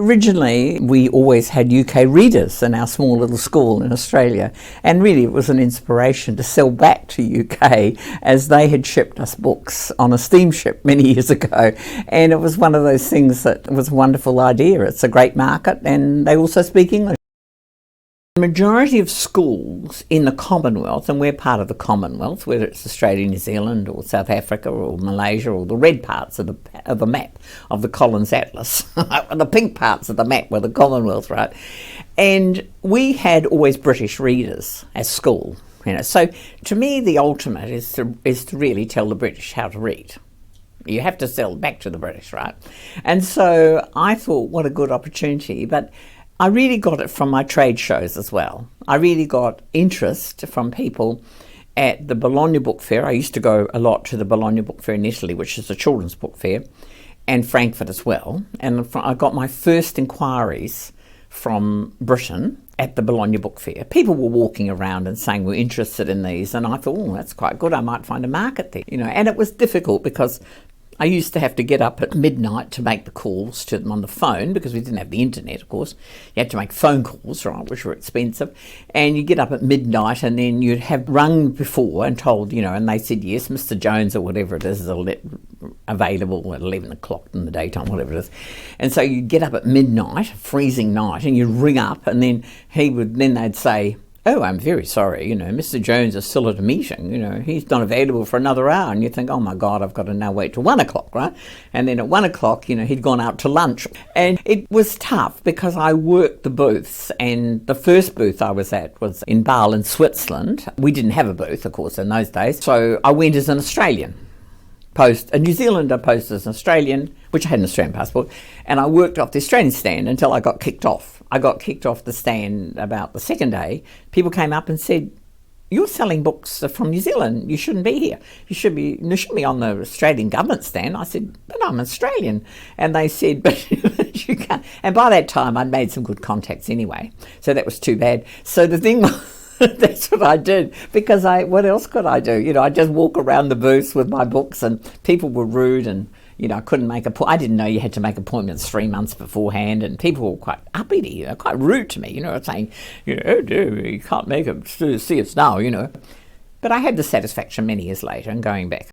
Originally, we always had UK readers in our small little school in Australia, and really it was an inspiration to sell back to UK, as they had shipped us books on a steamship many years ago, and it was one of those things that was a wonderful idea. It's a great market, and they also speak English. The majority of schools in the Commonwealth, and we're part of the Commonwealth, whether it's Australia, New Zealand or South Africa or Malaysia, or the red parts of the map of the Collins Atlas, the pink parts of the map were the Commonwealth, right? And we had always British readers at school, So to me, the ultimate is to really tell the British how to read. You have to sell back to the British, right? And so I thought, what a good opportunity, but I really got it from my trade shows as well. I really got interest from people at the Bologna Book Fair. I used to go a lot to the Bologna Book Fair in Italy, which is a children's book fair, and Frankfurt as well. And I got my first inquiries from Britain at the Bologna Book Fair. People were walking around and saying we're interested in these, and I thought, oh, that's quite good. I might find a market there, And it was difficult because I used to have to get up at midnight to make the calls to them on the phone, because we didn't have the internet, of course. You had to make phone calls, right, which were expensive. And you get up at midnight, and then you'd have rung before and told, and they said, yes, Mr. Jones or whatever it is available at 11 o'clock in the daytime, whatever it is. And so you'd get up at midnight, freezing night, and you'd ring up, and then they'd say, oh, I'm very sorry, Mr. Jones is still at a meeting, he's not available for another hour. And you think, oh my God, I've got to now wait till 1 o'clock, right? And then at 1 o'clock, he'd gone out to lunch. And it was tough because I worked the booths, and the first booth I was at was in Basel in Switzerland. We didn't have a booth, of course, in those days. So I went as an Australian. A New Zealander posed as an Australian, which I had an Australian passport, and I worked off the Australian stand until I got kicked off. I got kicked off the stand about the second day. People came up and said, you're selling books from New Zealand. You shouldn't be here. You should be on the Australian government stand. I said, but I'm Australian. And they said, but you can't. And by that time, I'd made some good contacts anyway, so that was too bad. So the thing was, that's what I did, because what else could I do? I just walk around the booths with my books, and people were rude, and I couldn't make I didn't know you had to make appointments 3 months beforehand, and people were quite uppity, quite rude to me, saying, oh dear, you can't make it, see us now, But I had the satisfaction many years later, and going back